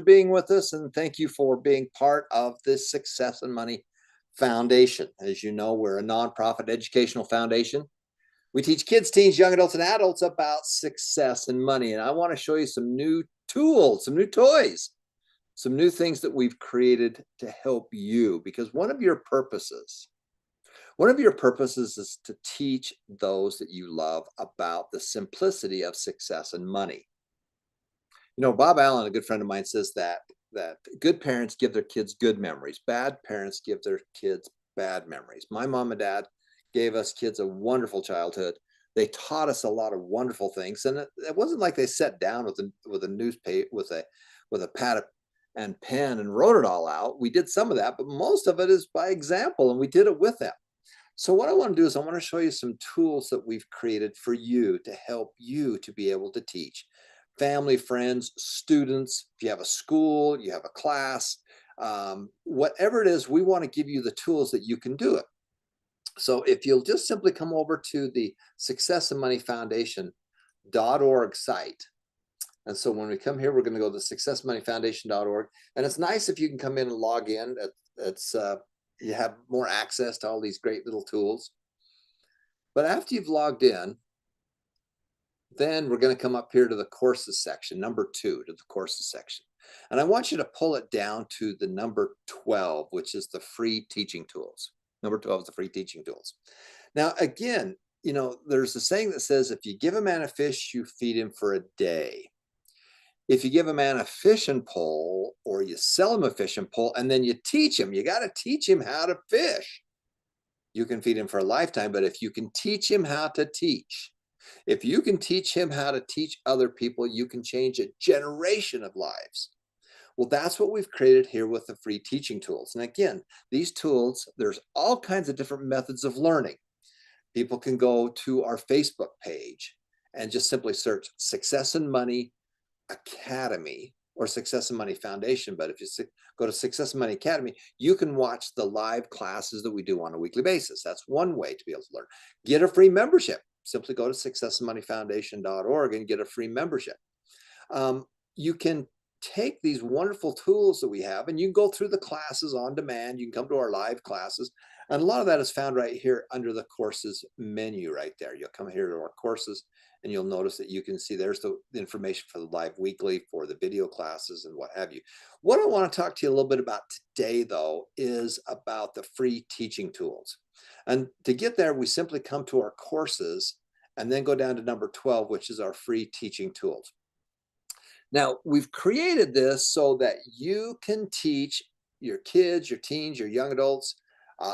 Being with us, and thank you for being part of this Success and Money Foundation. As you know, we're a nonprofit educational foundation. We teach kids, teens, young adults, and adults about success and money. And I want to show you some new tools, some new toys, some new things that we've created to help you because one of your purposes is to teach those that you love about the simplicity of success and money. Bob Allen, a good friend of mine, says that good parents give their kids good memories. Bad parents give their kids bad memories. My mom and dad gave us kids a wonderful childhood. They taught us a lot of wonderful things, and it wasn't like they sat down with a newspaper with a pad and pen and wrote it all out. We did some of that, but most of it is by example, and we did it with them. So what I want to do is I want to show you some tools that we've created for you to help you to be able to teach family, friends, students. If you have a school, you have a class, whatever it is, we want to give you the tools that you can do it. So if you'll just simply come over to the Success and Money Foundation.org site. And so when we come here, we're going to go to successmoneyfoundation.org. And it's nice if you can come in and log in. It's you have more access to all these great little tools. But after you've logged in, then we're going to come up here to the courses section, number 2, to the courses section. And I want you to pull it down to the number 12, which is the free teaching tools. Number 12 is the free teaching tools. Now, again, there's a saying that says, if you give a man a fish, you feed him for a day. If you give a man a fishing pole, or you sell him a fishing pole, and then you teach him, you got to teach him how to fish. You can feed him for a lifetime, but if you can teach him how to teach, if you can teach him how to teach other people, you can change a generation of lives. Well, that's what we've created here with the free teaching tools. And again, these tools, there's all kinds of different methods of learning. People can go to our Facebook page and just simply search Success and Money Academy or Success and Money Foundation. But if you go to Success and Money Academy, you can watch the live classes that we do on a weekly basis. That's one way to be able to learn. Get a free membership. Simply go to successandmoneyfoundation.org and get a free membership. You can take these wonderful tools that we have, and you can go through the classes on demand. You can come to our live classes, and a lot of that is found right here under the courses menu right there. You'll come here to our courses, and you'll notice that you can see there's the information for the live weekly, for the video classes, and what have you. What I want to talk to you a little bit about today, though, is about the free teaching tools. And to get there, we simply come to our courses and then go down to number 12, which is our free teaching tools. Now, we've created this so that you can teach your kids, your teens, your young adults,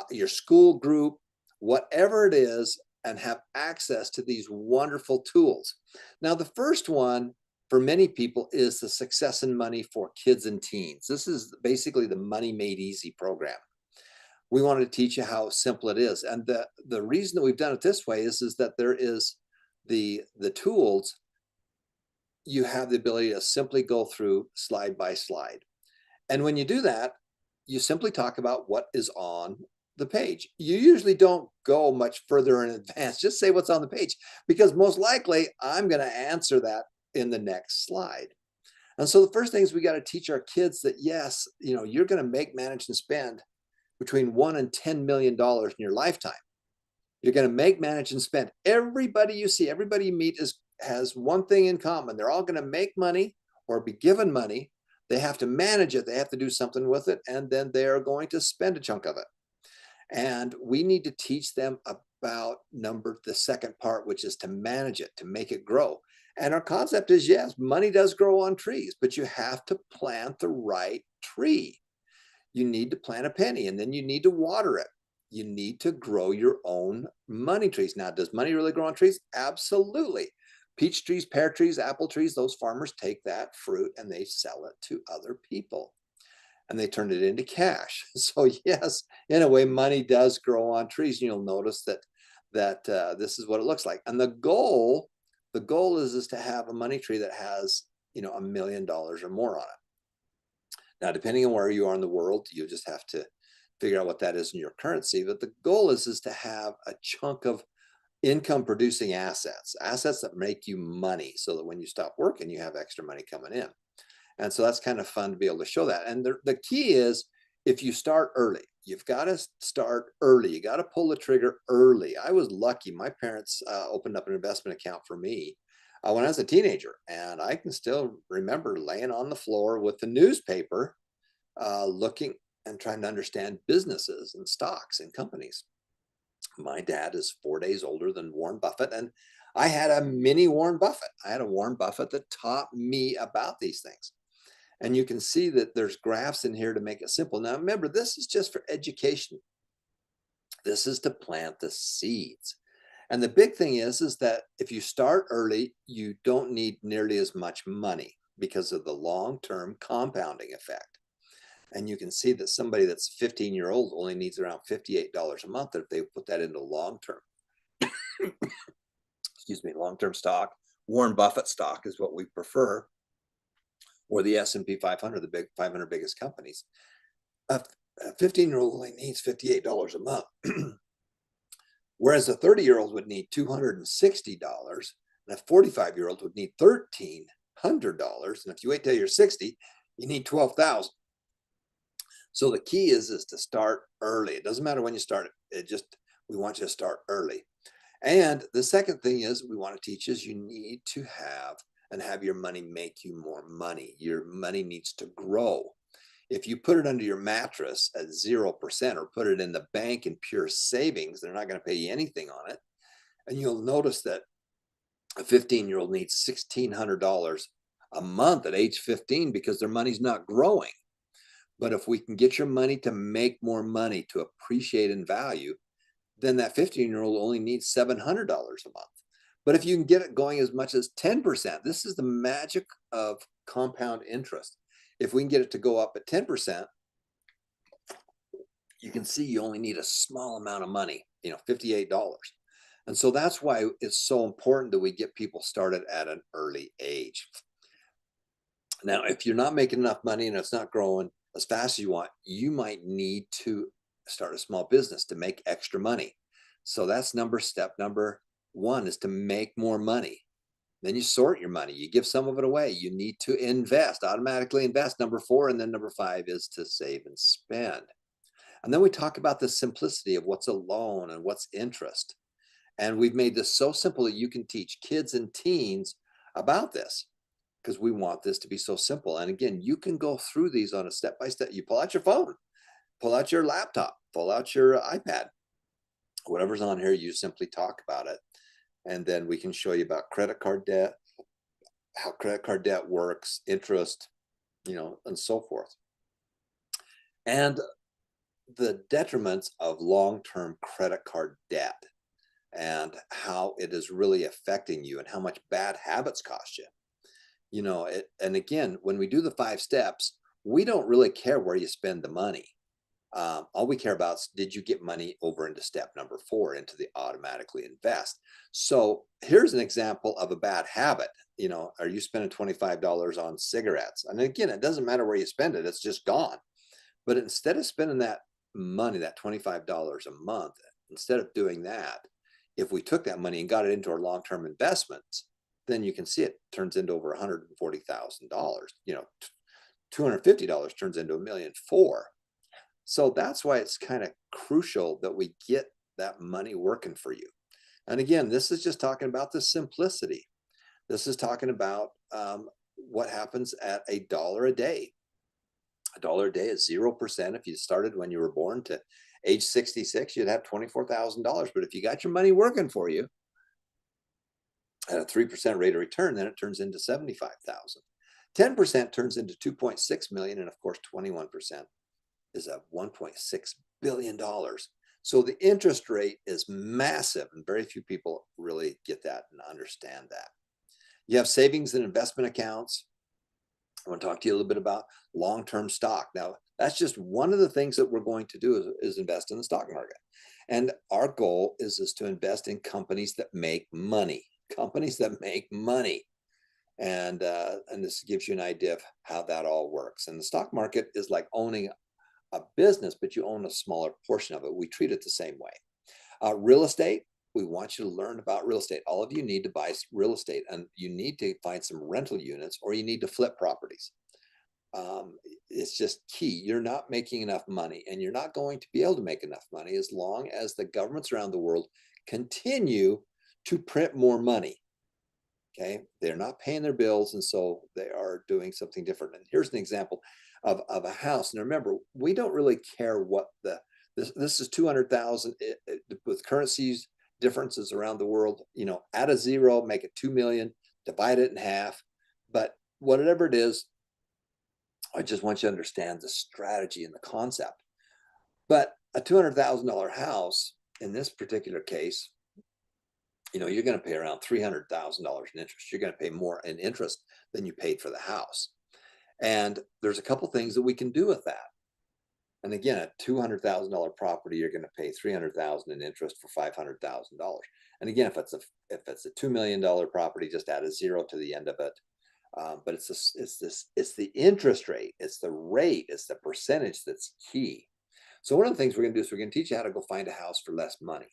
your school group, whatever it is, and have access to these wonderful tools. Now, the first one for many people is the Success and Money for Kids and Teens. This is basically the Money Made Easy program. We wanted to teach you how simple it is. And the reason that we've done it this way is that there is the tools. You have the ability to simply go through slide by slide. And when you do that, you simply talk about what is on the page. You usually don't go much further in advance. Just say what's on the page, because most likely I'm going to answer that in the next slide. And so the first thing is we got to teach our kids that, yes, you're going to make, manage, and spend between $1 and $10 million in your lifetime. You're going to make, manage, and spend. Everybody you see, everybody you meet has one thing in common. They're all going to make money or be given money. They have to manage it. They have to do something with it. And then they're going to spend a chunk of it. And we need to teach them about the second part, which is to manage it, to make it grow. And our concept is, yes, money does grow on trees, but you have to plant the right tree. You need to plant a penny, and then you need to water it. You need to grow your own money trees. Now, does money really grow on trees? Absolutely. Peach trees, pear trees, apple trees, those farmers take that fruit and they sell it to other people, and they turn it into cash. So yes, in a way, money does grow on trees. And you'll notice that this is what it looks like. And the goal is to have a money tree that has $1 million or more on it. Now, depending on where you are in the world, you just have to figure out what that is in your currency. But the goal is to have a chunk of income producing assets that make you money, so that when you stop working, you have extra money coming in. And so that's kind of fun to be able to show that. And the key is, if you start early, you've got to start early. You got to pull the trigger early. I was lucky. My parents opened up an investment account for me when I was a teenager. And I can still remember laying on the floor with the newspaper, looking and trying to understand businesses and stocks and companies. My dad is 4 days older than Warren Buffett, and I had a mini Warren Buffett. I had a Warren Buffett that taught me about these things. And you can see that there's graphs in here to make it simple. Now, remember, this is just for education. This is to plant the seeds. And the big thing is that if you start early, you don't need nearly as much money because of the long-term compounding effect. And you can see that somebody that's 15-year-old only needs around $58 a month if they put that into long-term, excuse me, long-term stock. Warren Buffett stock is what we prefer, or the S&P 500, the big 500 biggest companies. A 15-year-old only needs $58 a month, whereas a 30-year-old would need $260, and a 45-year-old would need $1,300. And if you wait till you're 60, you need $12,000. So the key is to start early. It doesn't matter when you start it. We want you to start early. And the second thing is, we want to teach is you need to have your money make you more money. Your money needs to grow. If you put it under your mattress at 0% or put it in the bank in pure savings, they're not going to pay you anything on it. And you'll notice that a 15-year-old needs $1,600 a month at age 15 because their money's not growing. But if we can get your money to make more money, to appreciate in value, then that 15-year-old only needs $700 a month. But if you can get it going as much as 10%, this is the magic of compound interest. If we can get it to go up at 10%, you can see you only need a small amount of money, $58. And so that's why it's so important that we get people started at an early age. Now, if you're not making enough money and it's not growing as fast as you want, you might need to start a small business to make extra money. So that's step number one, is to make more money. Then you sort your money. You give some of it away. You need to invest, automatically invest, number 4. And then number 5 is to save and spend. And then we talk about the simplicity of what's a loan and what's interest. And we've made this so simple that you can teach kids and teens about this, because we want this to be so simple. And again, you can go through these on a step-by-step. You pull out your phone, pull out your laptop, pull out your iPad, whatever's on here, you simply talk about it. And then we can show you about credit card debt, how credit card debt works, interest, and so forth. And the detriments of long-term credit card debt and how it is really affecting you and how much bad habits cost you. And again, when we do the 5 steps, we don't really care where you spend the money. All we care about is, did you get money over into step number 4, into the automatically invest? So here's an example of a bad habit. Are you spending $25 on cigarettes? And again, it doesn't matter where you spend it, it's just gone. But instead of spending that money, that $25 a month, instead of doing that, if we took that money and got it into our long-term investments, then you can see it turns into over $140,000. $250 turns into $1.4 million. So that's why it's kind of crucial that we get that money working for you. And again, this is just talking about the simplicity. This is talking about what happens at $1 a day. $1 a day is 0%. If you started when you were born to age 66, you'd have $24,000. But if you got your money working for you at a 3% rate of return, then it turns into $75,000. 10% turns into $2.6 million, and of course, 21% is a $1.6 billion. So the interest rate is massive, and very few people really get that and understand that. You have savings and investment accounts. I want to talk to you a little bit about long-term stock. Now, that's just one of the things that we're going to do is invest in the stock market. And our goal is to invest in companies that make money, companies that make money. And this gives you an idea of how that all works. And the stock market is like owning a business, but you own a smaller portion of it. We treat it the same way. Real estate, we want you to learn about real estate. All of you need to buy real estate, and you need to find some rental units, or you need to flip properties. It's just key. You're not making enough money, and you're not going to be able to make enough money as long as the governments around the world continue to print more money. Okay, they're not paying their bills, and so they are doing something different. And here's an example of a house. And remember, we don't really care what this is 200,000 with currencies differences around the world. Add a zero, make it 2 million, divide it in half. But whatever it is, I just want you to understand the strategy and the concept. But a $200,000 house in this particular case, you're going to pay around $300,000 in interest. You're going to pay more in interest than you paid for the house. And there's a couple things that we can do with that. And again, a $200,000 property, you're going to pay $300,000 in interest for $500,000. And again, if it's a $2 million property, just add a zero to the end of it. But it's the interest rate, it's the rate, it's the percentage that's key. So one of the things we're going to do is we're going to teach you how to go find a house for less money.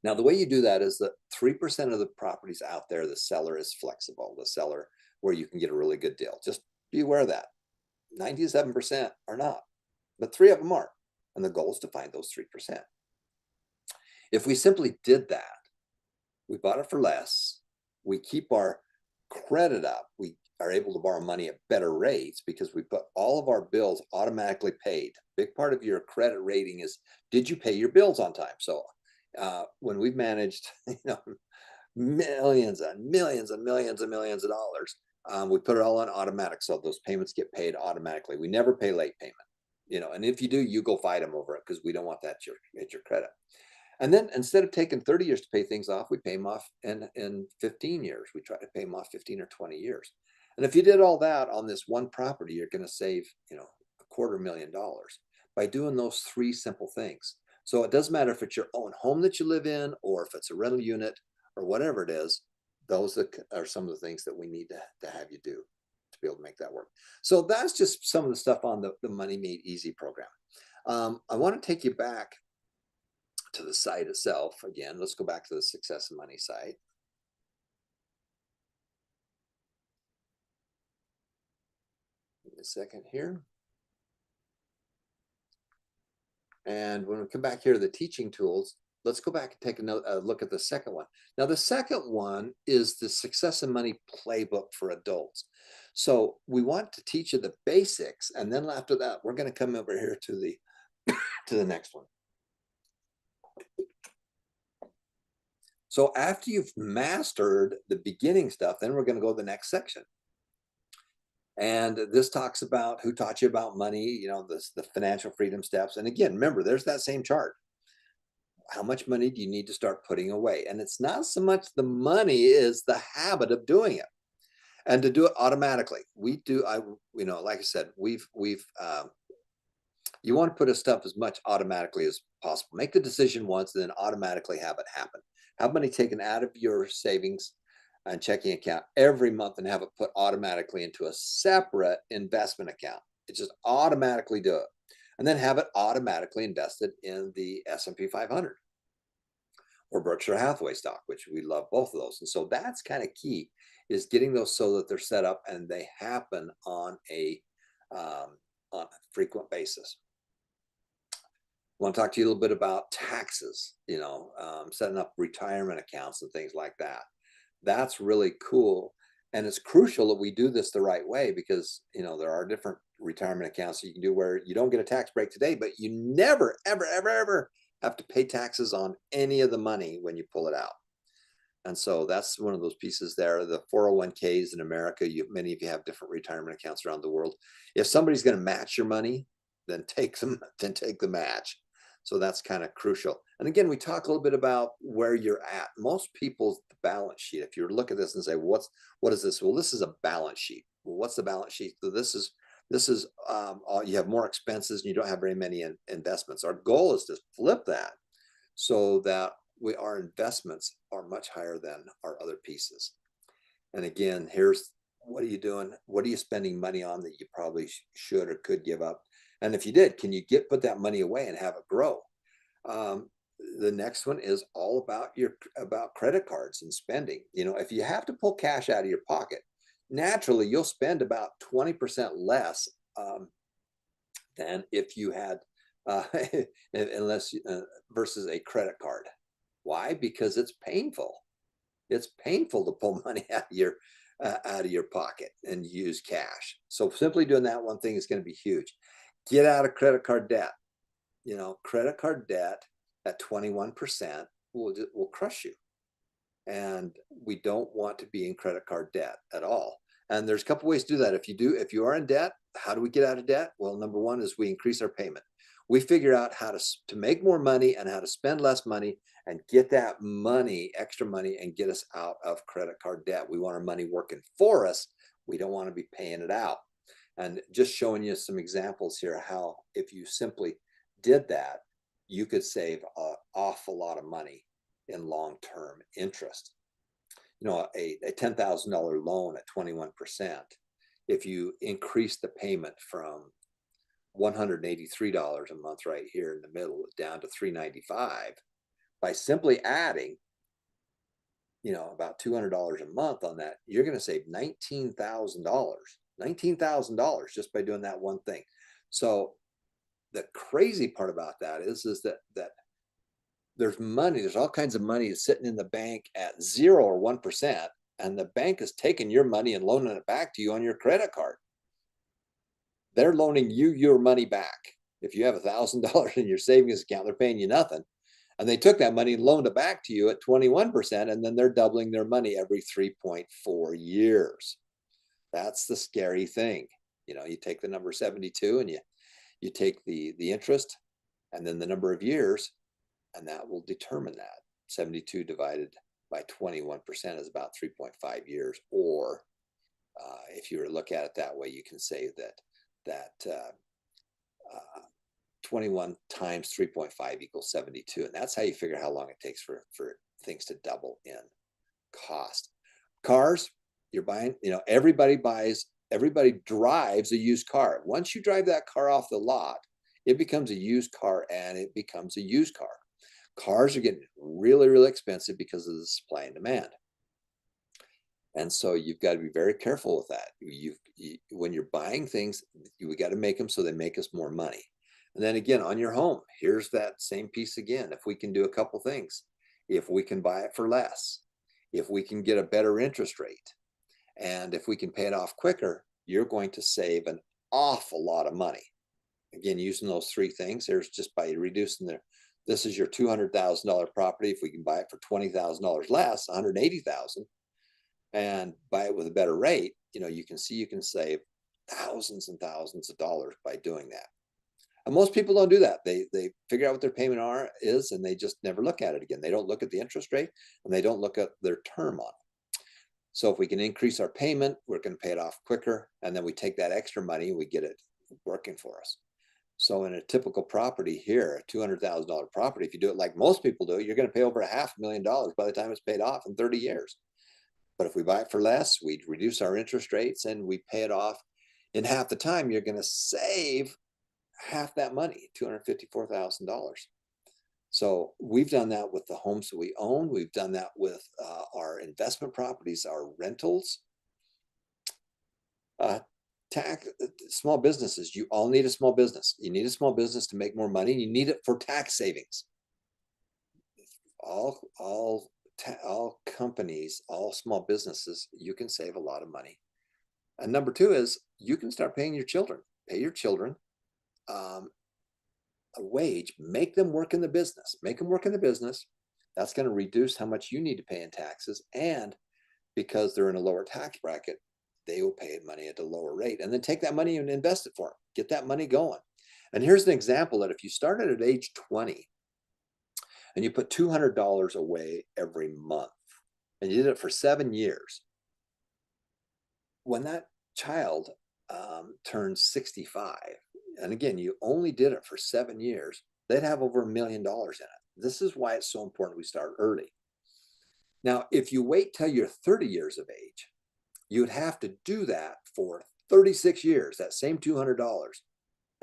Now, the way you do that is that 3% of the properties out there, the seller is flexible, the seller where you can get a really good deal. Just be aware of that. 97% are not, but 3 of them are. And the goal is to find those 3%. If we simply did that, we bought it for less, we keep our credit up, we are able to borrow money at better rates because we put all of our bills automatically paid. Big part of your credit rating is, did you pay your bills on time? So when we've managed, millions and millions and millions and millions of dollars, we put it all on automatic, so those payments get paid automatically. We never pay late payment, and if you do, you go fight them over it because we don't want that at your credit. And then instead of taking 30 years to pay things off, we pay them off in 15 years. We try to pay them off 15 or 20 years. And if you did all that on this one property, you're going to save, $250,000 by doing those 3 simple things. So it doesn't matter if it's your own home that you live in, or if it's a rental unit, or whatever it is. Those are some of the things that we need to have you do to be able to make that work. So that's just some of the stuff on the Money Made Easy program. I want to take you back to the site itself. Again, let's go back to the Success and Money site. Give me a second here. And when we come back here to the teaching tools, let's go back and take a look at the second one. Now, the second one is the Success and Money Playbook for adults. So we want to teach you the basics, and then after that, we're going to come over here to the next one. So after you've mastered the beginning stuff, then we're going to go to the next section. And this talks about who taught you about money, the financial freedom steps. And again, remember, there's that same chart. How much money do you need to start putting away? And it's not so much the money is the habit of doing it, and to do it automatically. Like I said, you want to put a stuff as much automatically as possible. Make the decision once, and then automatically have it happen. Have money taken out of your savings and checking account every month and have it put automatically into a separate investment account. It just automatically do it. And then have it automatically invested in the S&P 500 or Berkshire Hathaway stock, which we love both of those. And so that's kind of key, is getting those so that they're set up and they happen on a frequent basis. I want to talk to you a little bit about taxes, setting up retirement accounts and things like that. That's really cool. And it's crucial that we do this the right way, because, there are different retirement accounts you can do where you don't get a tax break today, but you never, ever, ever, ever have to pay taxes on any of the money when you pull it out. And so that's one of those pieces there. The 401ks in America, many of you have different retirement accounts around the world. If somebody's going to match your money, then take the match. So that's kind of crucial. And again, we talk a little bit about where you're at. Most people's balance sheet, if you look at this and say, what is this? Well, this is a balance sheet. Well, what's the balance sheet? So this is you have more expenses and you don't have very many investments. Our goal is to flip that so that our investments are much higher than our other pieces. And again, here's what are you doing? What are you spending money on that you probably should or could give up? And if you did, can you put that money away and have it grow? The next one is all about credit cards and spending. If you have to pull cash out of your pocket, naturally you'll spend about 20% less than if you had, uh, unless versus a credit card. Why? Because it's painful. It's painful to pull money out of your pocket and use cash. So simply doing that one thing is going to be huge. Get out of credit card debt. Credit card debt at 21% will crush you. And we don't want to be in credit card debt at all. And there's a couple ways to do that. If you are in debt, how do we get out of debt? Well, number one is we increase our payment. We figure out how to make more money and how to spend less money and get that money, extra money, and get us out of credit card debt. We want our money working for us. We don't want to be paying it out. And just showing you some examples here, how if you simply did that, you could save an awful lot of money in long-term interest. A $10,000 loan at 21%, if you increase the payment from $183 a month right here in the middle down to $395 by simply adding about $200 a month on that, you're going to save $19,000 just by doing that one thing. So the crazy part about that is that there's all kinds of money sitting in the bank at 0 or 1%, and the bank is taking your money and loaning it back to you on your credit card. They're loaning you your money back. If you have $1,000 in your savings account, they're paying you nothing. And they took that money and loaned it back to you at 21%, and then they're doubling their money every 3.4 years. That's the scary thing. You take the number 72 and you take the interest and then the number of years, and that will determine that. 72 divided by 21% is about 3.5 years. Or if you were to look at it that way, you can say that 21 times 3.5 equals 72. And that's how you figure how long it takes for things to double in cost. Cars, you're buying, everybody drives a used car. Once you drive that car off the lot, it becomes a used car, and it becomes a used car. Cars are getting really, really expensive because of the supply and demand. And so you've got to be very careful with that. When you're buying things, we got to make them so they make us more money. And then again, on your home, here's that same piece again. If we can do a couple things, if we can buy it for less, if we can get a better interest rate, and if we can pay it off quicker, you're going to save an awful lot of money. Again, using those three things, there's just by reducing this is your $200,000 property. If we can buy it for $20,000 less, $180,000, and buy it with a better rate, you can save thousands and thousands of dollars by doing that. And most people don't do that. They figure out what their payment is, and they just never look at it again. They don't look at the interest rate, and they don't look at their term on it. So if we can increase our payment, we're going to pay it off quicker, and then we take that extra money and we get it working for us. So in a typical property here, a $200,000 property, if you do it like most people do, you're going to pay over $500,000 by the time it's paid off in 30 years. But if we buy it for less, we reduce our interest rates and we pay it off in half the time, you're going to save half that money, $254,000. So we've done that with the homes that we own. We've done that with our investment properties, our rentals. Small businesses, you all need a small business. You need a small business to make more money. You need it for tax savings. All companies, all small businesses, you can save a lot of money. And number two is you can start paying your children. Pay your children a wage. Make them work in the business. Make them work in the business. That's going to reduce how much you need to pay in taxes. And because they're in a lower tax bracket, they will pay money at a lower rate, and then take that money and invest it for them. Get that money going. And here's an example that if you started at age 20 and you put $200 away every month and you did it for 7 years, when that child turns 65, and again, you only did it for 7 years, they'd have over $1 million in it. This is why it's so important we start early. Now, if you wait till you're 30 years of age, you'd have to do that for 36 years, that same $200,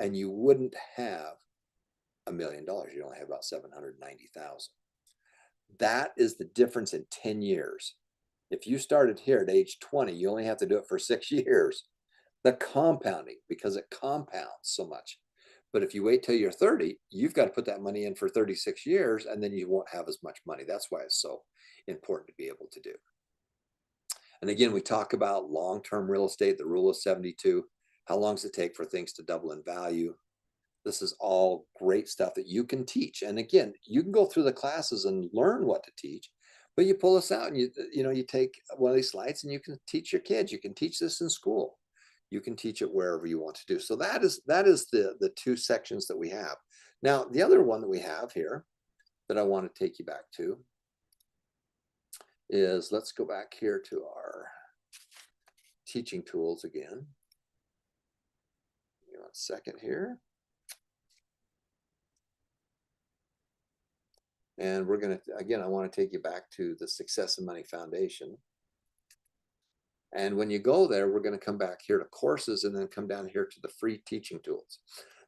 and you wouldn't have $1 million. You'd only have about $790,000. That is the difference in 10 years. If you started here at age 20, you only have to do it for 6 years. The compounding, because it compounds so much. But if you wait till you're 30, you've got to put that money in for 36 years, and then you won't have as much money. That's why it's so important to be able to do. And again, we talk about long-term real estate, the rule of 72. How long does it take for things to double in value? This is all great stuff that you can teach. And again, you can go through the classes and learn what to teach, but you pull this out and you take one of these slides and you can teach your kids. You can teach this in school. You can teach it wherever you want to do. So that is the two sections that we have. Now, the other one that we have here that I want to take you back to is, let's go back here to our teaching tools again. Give me 1 second here. And we're going to, again, I want to take you back to the Success and Money Foundation. And when you go there, we're going to come back here to courses and then come down here to the free teaching tools.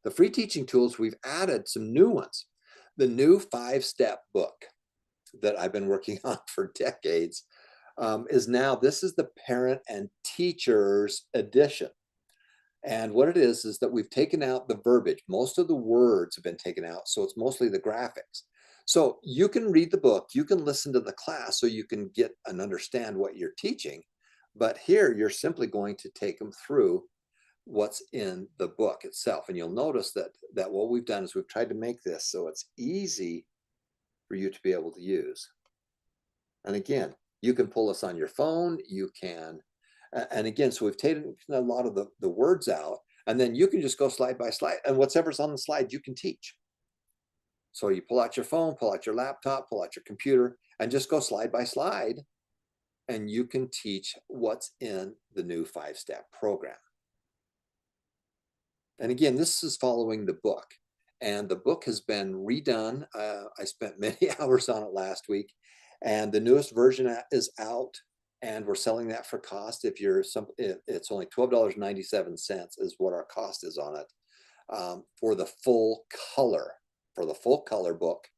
The free teaching tools, we've added some new ones. The new 5-step book that I've been working on for decades is now, this is the parent and teachers edition. And what it is that we've taken out the verbiage. Most of the words have been taken out, so it's mostly the graphics. So you can read the book, you can listen to the class so you can get and understand what you're teaching. But here you're simply going to take them through what's in the book itself. And you'll notice that what we've done is we've tried to make this so it's easy for you to be able to use. And again, you can pull this on your phone, you can, and again, so we've taken a lot of the words out, and then you can just go slide by slide, and whatever's on the slide, you can teach. So you pull out your phone, pull out your laptop, pull out your computer, and just go slide by slide, and you can teach what's in the new 5-step program. And again, this is following the book, and the book has been redone. I spent many hours on it last week, and the newest version is out, and we're selling that for cost. If you're it's only $12.97 is what our cost is on it, for the full color book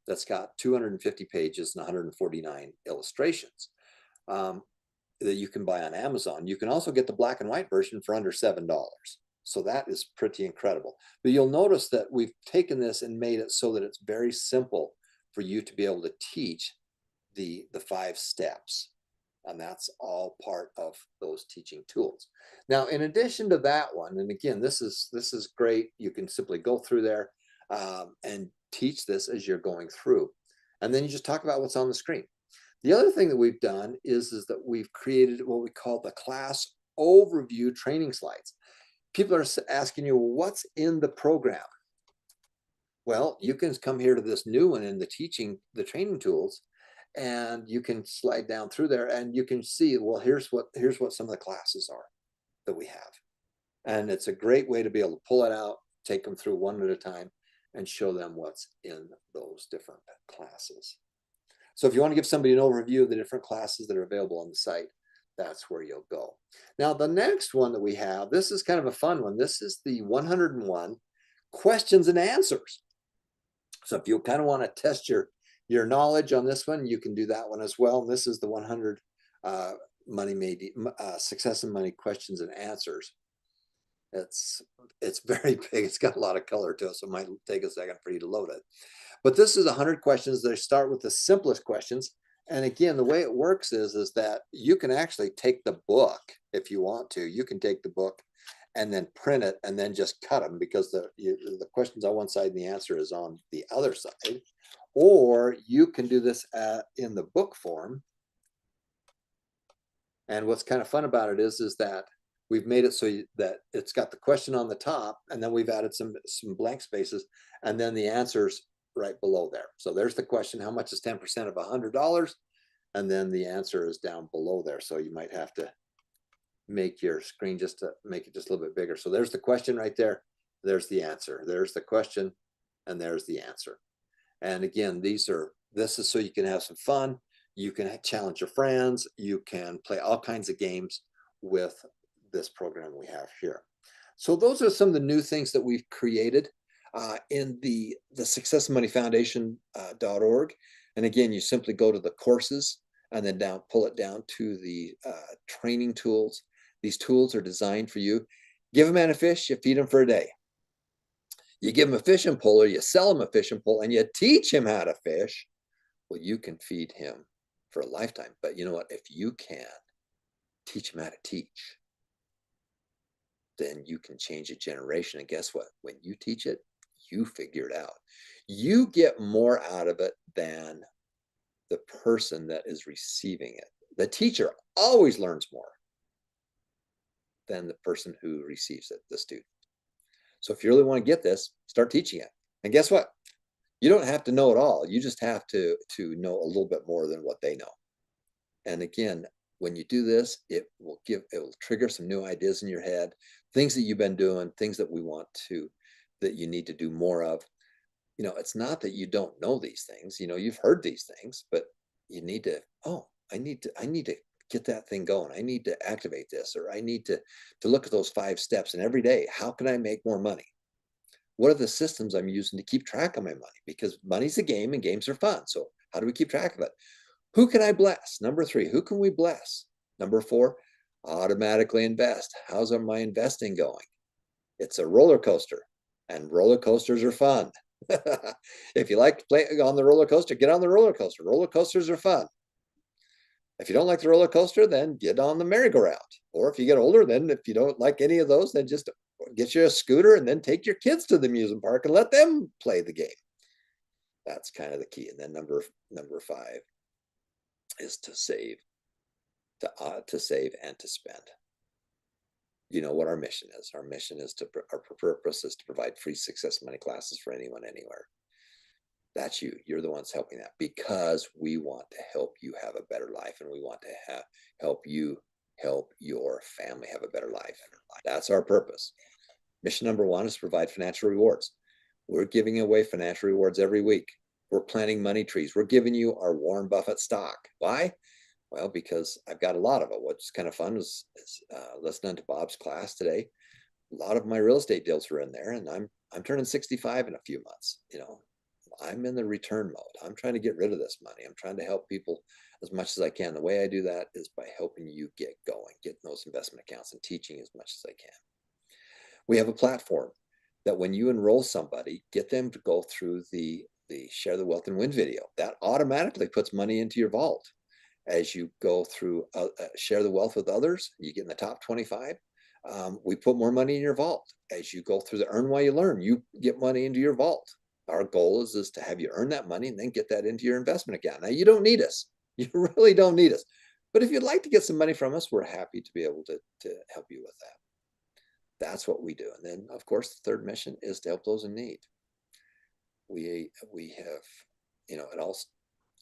that's got 250 pages and 149 illustrations, that you can buy on Amazon. You can also get the black and white version for under $7. So that is pretty incredible. But you'll notice that we've taken this and made it so that it's very simple for you to be able to teach the 5 steps. And that's all part of those teaching tools. Now, in addition to that one, and again, this is great. You can simply go through there and teach this as you're going through. And then you just talk about what's on the screen. The other thing that we've done is that we've created what we call the class overview training slides. People are asking you, well, what's in the program? Well, you can come here to this new one in the training tools, and you can slide down through there and you can see, well, here's what some of the classes are that we have. And it's a great way to be able to pull it out, take them through one at a time, and show them what's in those different classes. So if you want to give somebody an overview of the different classes that are available on the site, that's where you'll go. Now, the next one that we have, this is kind of a fun one. This is the 101 questions and answers. So if you kind of want to test your knowledge on this one, you can do that one as well. And this is the 100 Success and Money questions and answers. It's very big. It's got a lot of color to it, so it might take a second for you to load it. But this is 100 questions. They start with the simplest questions. And again, the way it works is that you can actually take the book if you want to. You can take the book and then print it and then just cut them, because the questions on one side and the answer is on the other side. Or you can do this in the book form. And what's kind of fun about it is that we've made it so that it's got the question on the top, and then we've added some blank spaces, and then the answers right below there. So there's the question, how much is 10% of $100? And then the answer is down below there. So you might have to make your screen just to make it just a little bit bigger. So there's the question right there. There's the answer. There's the question, and there's the answer. And again, this is so you can have some fun. You can challenge your friends. You can play all kinds of games with this program we have here. So those are some of the new things that we've created in the Success and Money Foundation.org. And again, you simply go to the courses, and then pull it down to the training tools. These tools are designed for you. Give a man a fish, you feed him for a day. You give him a fishing pole, or you sell him a fishing pole, and you teach him how to fish. Well, you can feed him for a lifetime. But you know what? If you can teach him how to teach, then you can change a generation. And guess what? When you teach it, you figure it out. You get more out of it than the person that is receiving it. The teacher always learns more than the person who receives it, the student. So if you really want to get this, start teaching it. And guess what? You don't have to know it all. You just have to know a little bit more than what they know. And again, when you do this, it will trigger some new ideas in your head, things that you've been doing, things that that you need to do more of. It's not that you don't know these things. You've heard these things, but you need to, I need to get that thing going. I need to activate this, or I need to look at those 5 steps. And every day, how can I make more money? What are the systems I'm using to keep track of my money? Because money's a game and games are fun. So how do we keep track of it? Who can I bless? Number 3, who can we bless? Number 4, automatically invest. How's my investing going? It's a roller coaster, and roller coasters are fun. If you like to play on the roller coaster, get on the roller coaster. Roller coasters are fun. If you don't like the roller coaster, then get on the merry-go-round. Or if you get older, then if you don't like any of those, then just get you a scooter and then take your kids to the amusement park and let them play the game. That's kind of the key. And then number 5 is to save, to save and to spend. You know what our mission is. Our mission is our purpose is to provide free success money classes for anyone, anywhere. That's you. You're the ones helping that, because we want to help you have a better life, and we want to help you help your family have a better life. That's our purpose. Mission number 1 is to provide financial rewards. We're giving away financial rewards every week. We're planting money trees. We're giving you our Warren Buffett stock. Why? Well, because I've got a lot of it. What's kind of fun is listening to Bob's class today. A lot of my real estate deals are in there, and I'm turning 65 in a few months. I'm in the return mode. I'm trying to get rid of this money. I'm trying to help people as much as I can. The way I do that is by helping you get going, getting those investment accounts, and teaching as much as I can. We have a platform that when you enroll somebody, get them to go through the Share the Wealth and Win video. That automatically puts money into your vault. As you go through Share the Wealth with others, you get in the top 25. We put more money in your vault. As you go through the Earn While You Learn, you get money into your vault. Our goal is to have you earn that money and then get that into your investment account. Now, you don't need us. You really don't need us. But if you'd like to get some money from us, we're happy to be able to help you with that. That's what we do. And then, of course, the third mission is to help those in need. We have,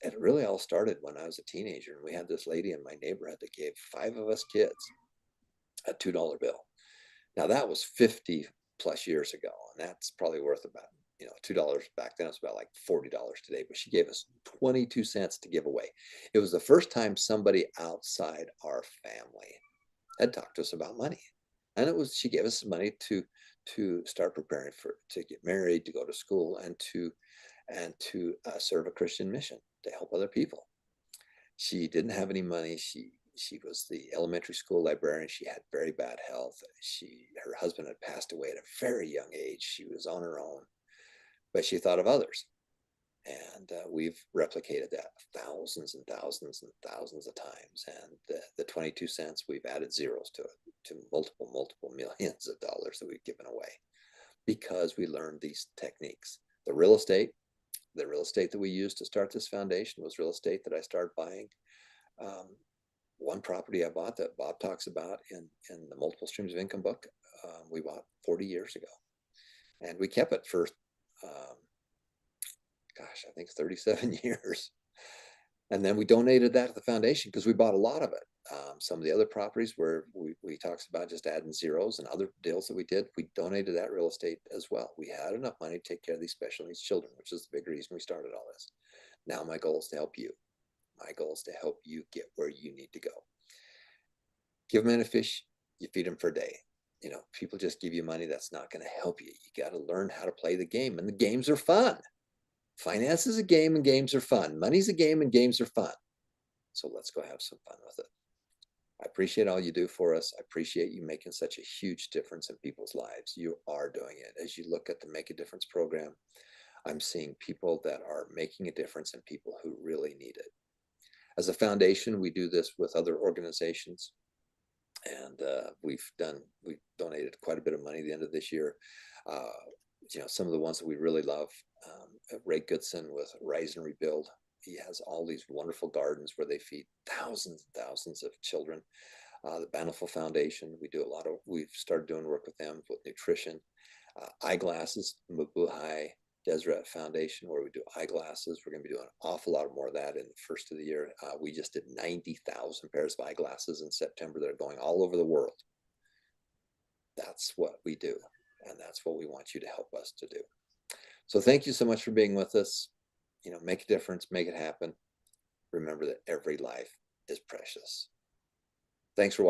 it really all started when I was a teenager, and we had this lady in my neighborhood that gave 5 of us kids a $2 bill. Now, that was 50 plus years ago, and that's probably worth about, $2 back then. It's about like $40 today, but she gave us 22 cents to give away. It was the first time somebody outside our family had talked to us about money. And she gave us money to start preparing to get married, to go to school, and to serve a Christian mission, to help other people. She didn't have any money. She was the elementary school librarian. She had very bad health. Her husband had passed away at a very young age. She was on her own, but she thought of others. And we've replicated that thousands and thousands and thousands of times. And the 22 cents, we've added zeros to it, to multiple millions of dollars that we've given away, because we learned these techniques. The real estate that we used to start this foundation was real estate that I started buying. One property I bought that Bob talks about in the Multiple Streams of Income book, we bought 40 years ago. And we kept it for, I think 37 years. And then we donated that to the foundation because we bought a lot of it. Some of the other properties where we talks about just adding zeros, and other deals that we did, we donated that real estate as well. We had enough money to take care of these special needs children, which is the big reason we started all this. Now my goal is to help you. My goal is to help you get where you need to go. Give a man a fish, you feed him for a day. People just give you money, that's not going to help you. You got to learn how to play the game, and the games are fun. Finance is a game and games are fun. Money's a game and games are fun. So let's go have some fun with it. I appreciate all you do for us. I appreciate you making such a huge difference in people's lives. You are doing it. As you look at the Make a Difference program, I'm seeing people that are making a difference in people who really need it. As a foundation, we do this with other organizations, and we've donated quite a bit of money at the end of this year. Uh, some of the ones that we really love, Ray Goodson with Rise and Rebuild. He has all these wonderful gardens where they feed thousands and thousands of children. The Bountiful Foundation, we've started doing work with them with nutrition. Eyeglasses, Mabuhay Deseret Foundation, where we do eyeglasses. We're going to be doing an awful lot more of that in the first of the year. We just did 90,000 pairs of eyeglasses in September that are going all over the world. That's what we do, and that's what we want you to help us to do. So thank you so much for being with us. Make a difference, make it happen. Remember that every life is precious. Thanks for watching.